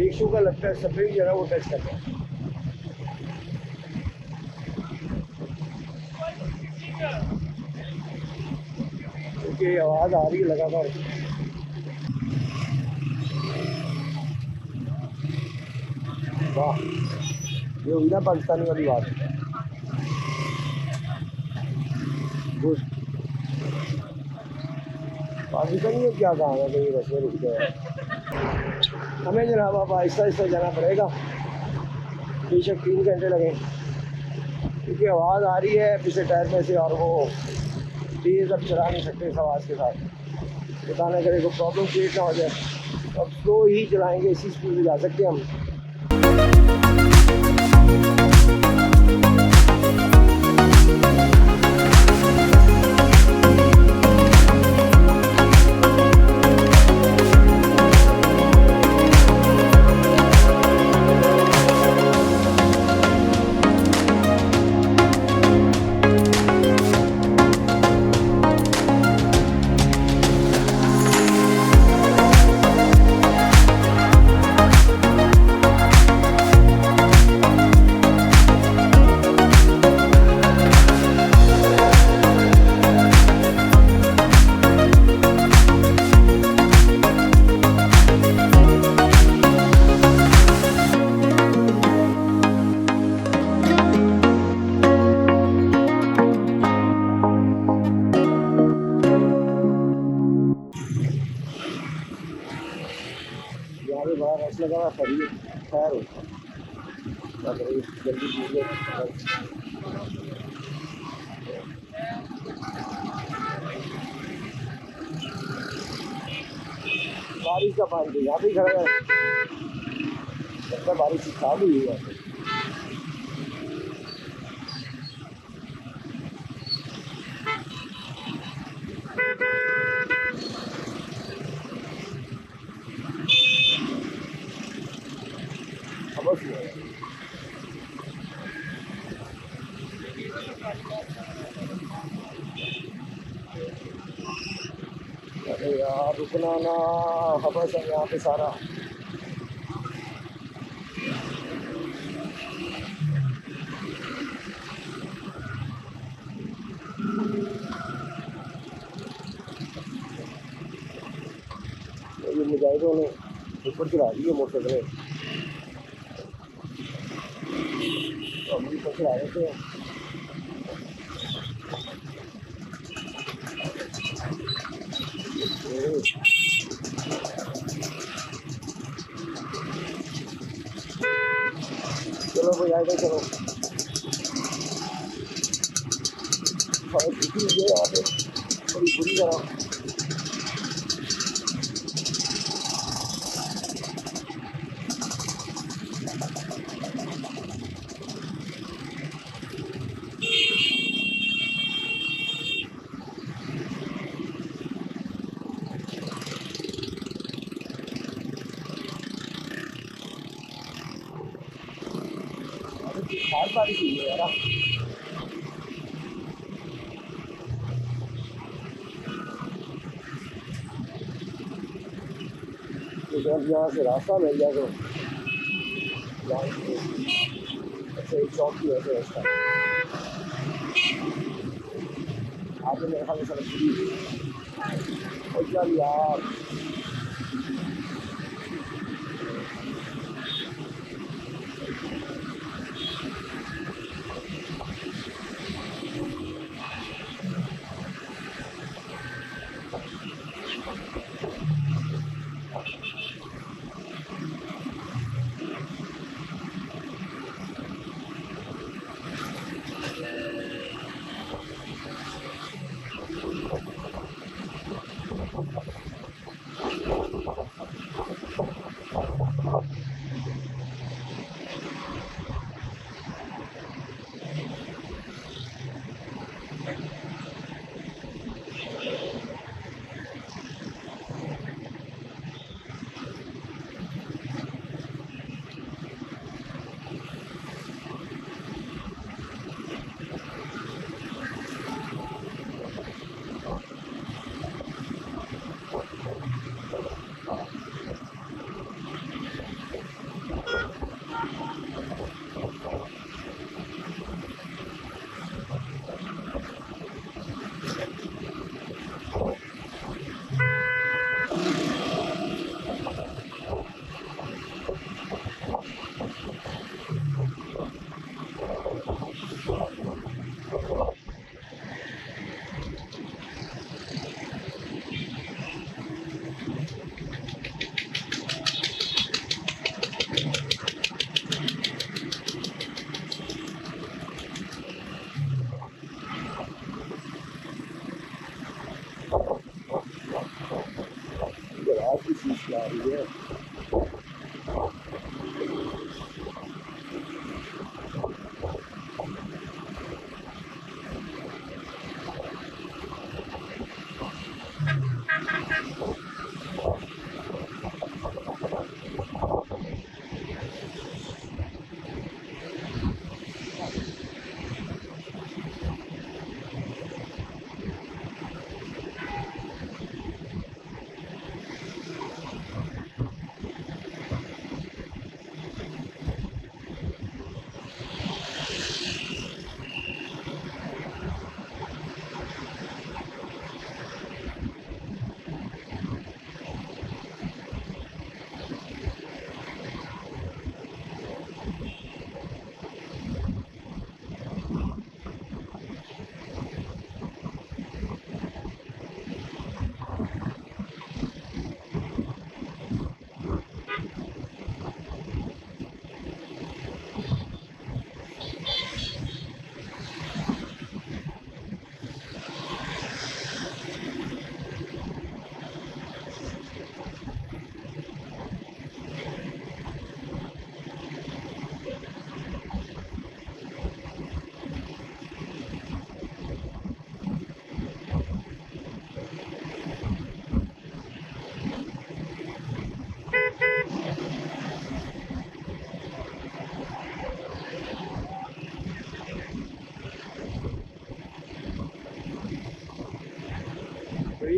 Issue का लगता है सभी जगह वो टच करता है, क्योंकि आवाज़ आ रही है लगातार। वाह, ये हुई ना पाकिस्तानी वाली बात। पाकिस्तानी में क्या काम है, कहीं रस्ते रुक गए। हमें जनाब अब आहिस्ता आहिस्ता जाना पड़ेगा, बेशक 3 घंटे लगे, क्योंकि आवाज़ आ रही है पिछले टायर में से और वो तेज़ अब चला नहीं सकते इस आवाज़ के साथ। बताने करे को प्रॉब्लम क्रिएट ना हो जाए, अब स्लो ही चलाएँगे, इसी स्पीड में जा सकते हैं हम। बड़ा रश लगा हुआ, खड़ी खैर जल्दी कीजिए। बारिश का पानी तो यहाँ भी खड़ा है, लगता है बारिश स्टार्ट हुई है। अरे यार रुकना ना, हबस है यहाँ पे सारा। ये मुजाहिदों ने ऊपर चढ़ा दी है मोटरसाइकिलें, तो हम ऊपर चढ़ा देते हैं। चलो भाई आएगा, चलो यहाँ पे बड़ी बुरी तरह। बारिश हुई है यार, तो जब यहाँ से रास्ता मिल जाए तो अच्छा एक चौक की वजह रास्ता आगे मेरे ख्याल में सड़क और चल यार।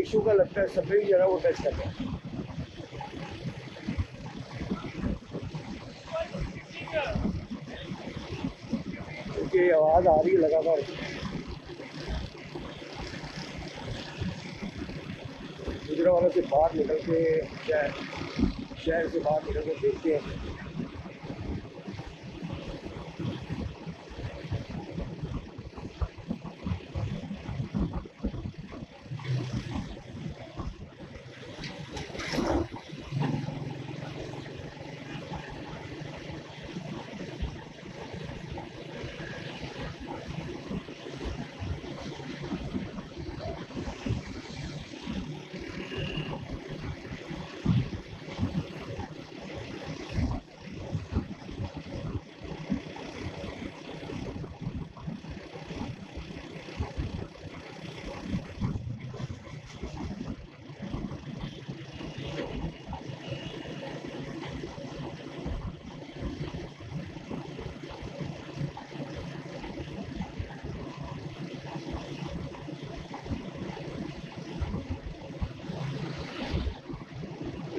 इशू का लगता है सभी जगह वो टच करता है, क्योंकि आवाज़ आ रही है लगातार। गुजरावाला से बाहर निकल के शहर से बाहर निकल के देखते हैं।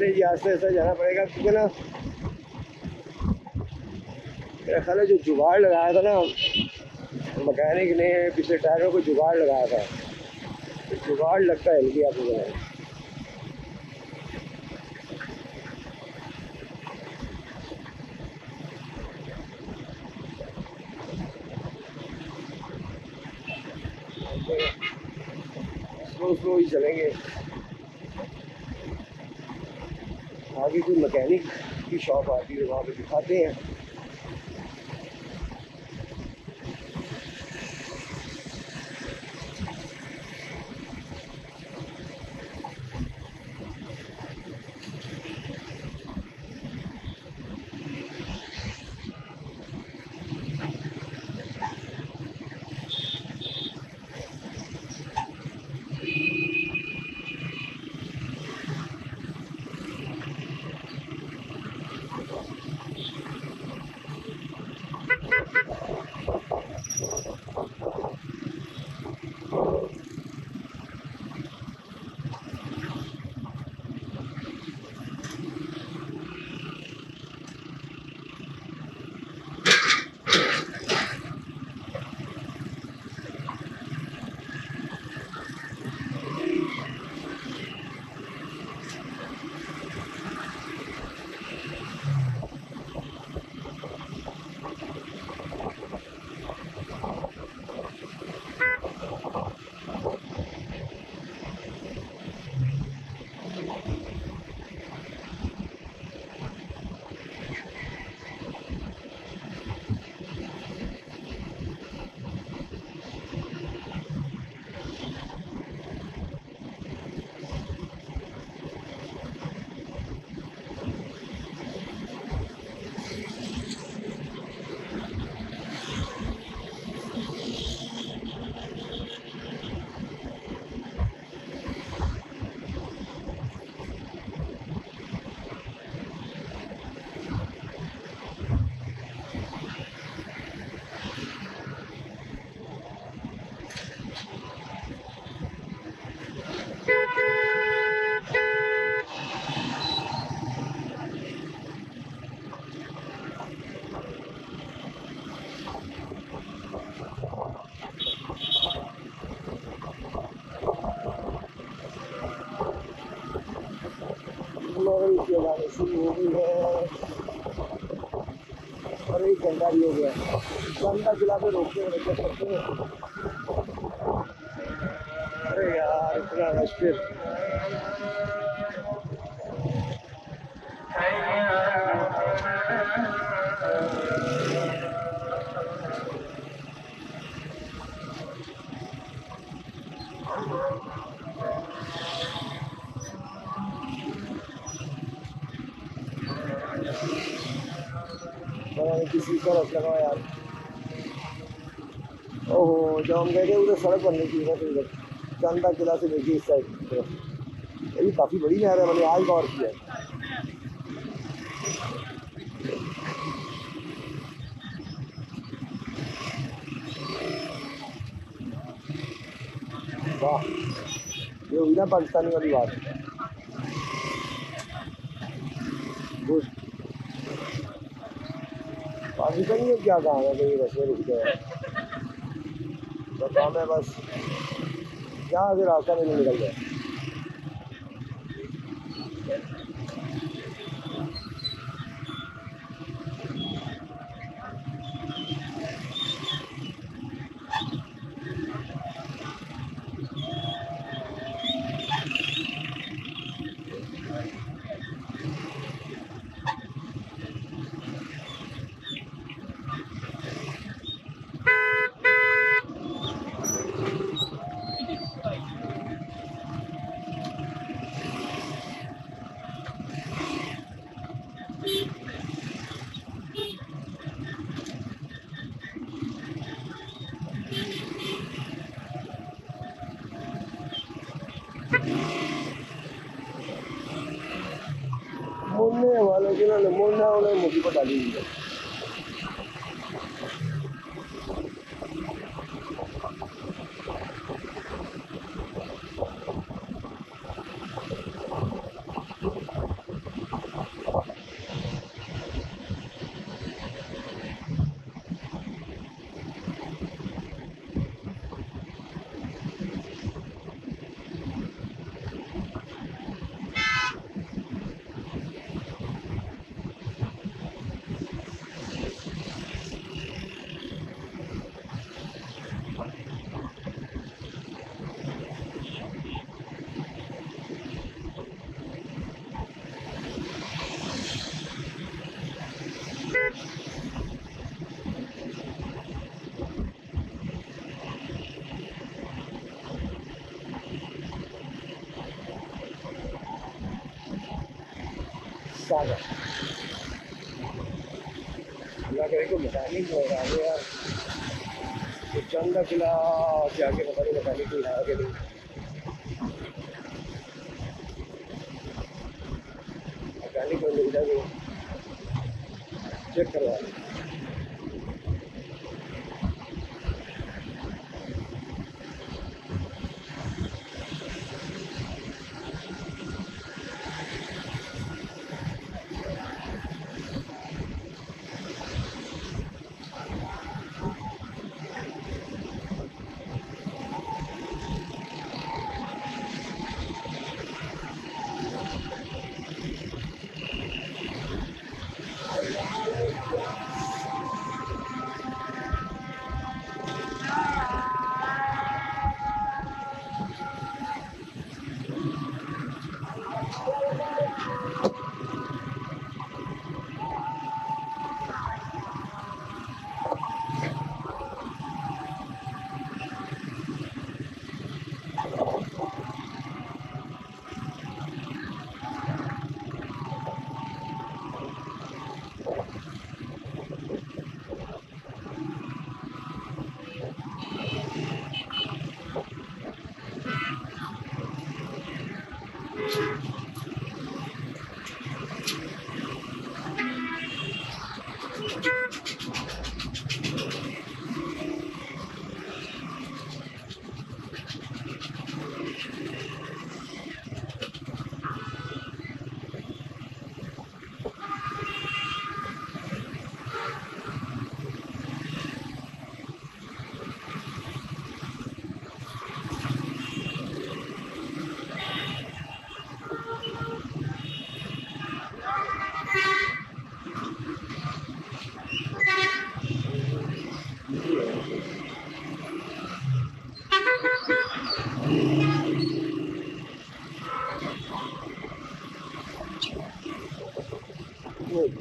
नहीं जी, आस्ते आस्ते जाना पड़ेगा, क्योंकि ना मेरा ख्याल है जो जुगाड़ लगाया था ना मैकेनिक ने, पिछले टायरों को जुगाड़ लगाया था, तो जुगाड़ लगता है हिल गया पूरा। स्लो स्लो ही चलेंगे। आगे कोई मैकेनिक की शॉप आती है, वहाँ पे दिखाते हैं। लगाने शुरू हो गई है और 1 घंटा भी हो गया। घंटा चला के रोकते हैं, रखे करते हैं। अरे यार इतना रश फिर किसी का रस लगा यार। ओहो, जब हम गए थे उधर सड़क बनने की है, तो इधर चंदा किला से देखिए इस साइड तरफ, ये भी काफ़ी बड़ी नहर है, मैंने आज गौर किया। वाह, ये हुई ना पाकिस्तानी वाली बात। पाकिस्तानी में क्या काम है, कहीं बस में रुक गए तो काम है बस यहाँ से रास्ता नहीं निकल गया। मुड़ने वाले जिन्होंने मुड़ना उन्हें मुसीबत डाली हुई है। सागर अल्लाह करे को मैकेनिक हो रहा है यार, तो चंदा किला से आगे पता नहीं मैकेनिक ही आगे नहीं। मैकेनिक को मिल जाएगी, चेक करवा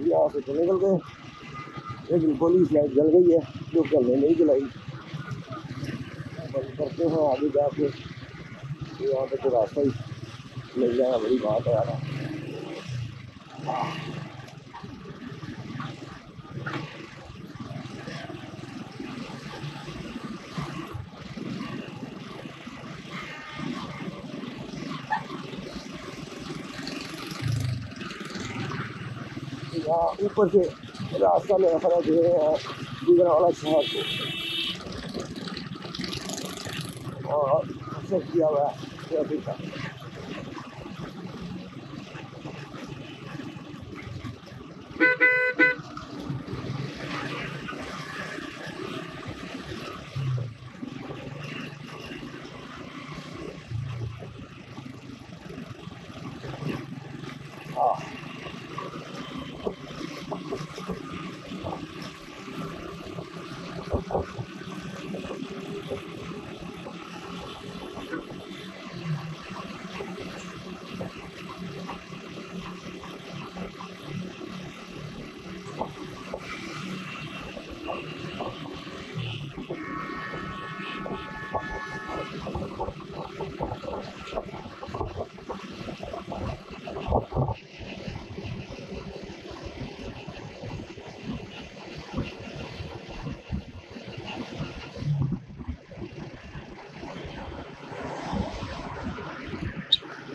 यहाँ से तो निकल गए, लेकिन पुलिस लाइट जल गई है जो कल नहीं जलाई। बंद करते हैं आगे जाके, यहाँ पे तो रास्ता ही मिल जाएगा, बड़ी बात है यार। यहाँ ऊपर से रास्ता में खड़ा दे रहे हैं गुजरावाला शहर को, और किया हुआ है। अभी था। हाँ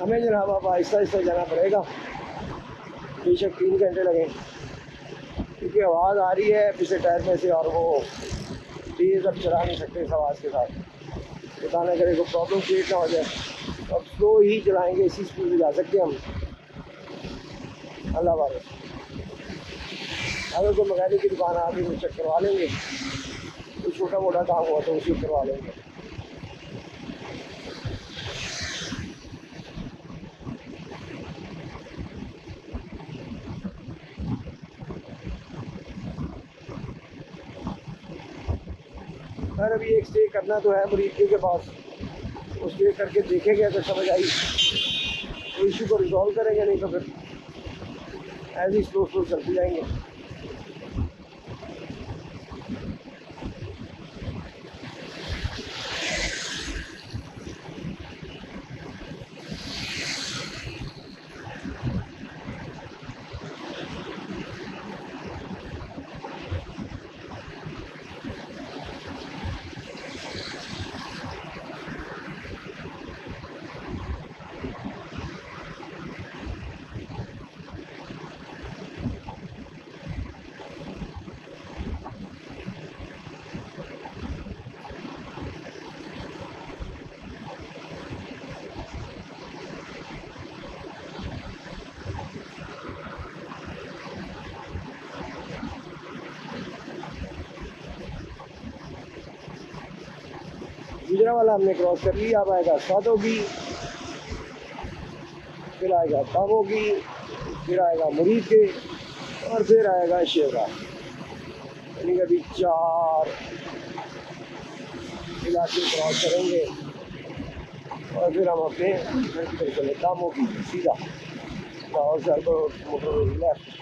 हमें जनाब अब आहिस्ता आहिस्ता जाना पड़ेगा, बेशक 3 घंटे लगें, क्योंकि आवाज़ आ रही है पीछे टायर में से और वो तेज़ अब चला नहीं सकते इस आवाज़ के साथ। पता ना करे कोई प्रॉब्लम क्रिएट ना हो जाए, अब स्लो ही चलाएंगे, इसी स्पीड में जा सकते हैं हम। अल्लाह वाले, अगर कोई मैकेनिक की दुकान आ गई तो चेक करवा लेंगे, कोई छोटा मोटा काम हुआ तो उसी करवा लेंगे। खैर अभी एक स्टे करना तो है मुरीद के पास, वो स्टे करके देखेंगे, अगर समझ आई तो इशू को रिजॉल्व करेंगे, नहीं तो फिर ऐसे ही स्लो स्लो चलते जाएंगे। गुजरा वाला हमने क्रॉस कर लिया, अब आएगा सादोगी, फिर आएगा ताबोगी, फिर आएगा मुरीद के, और फिर आएगा शेरा। यानी अभी 4 इलाके क्रॉस करेंगे और फिर हम अपने घर की तरफ चले, ताबोगी सीधा और सर को मोटर लेफ्ट।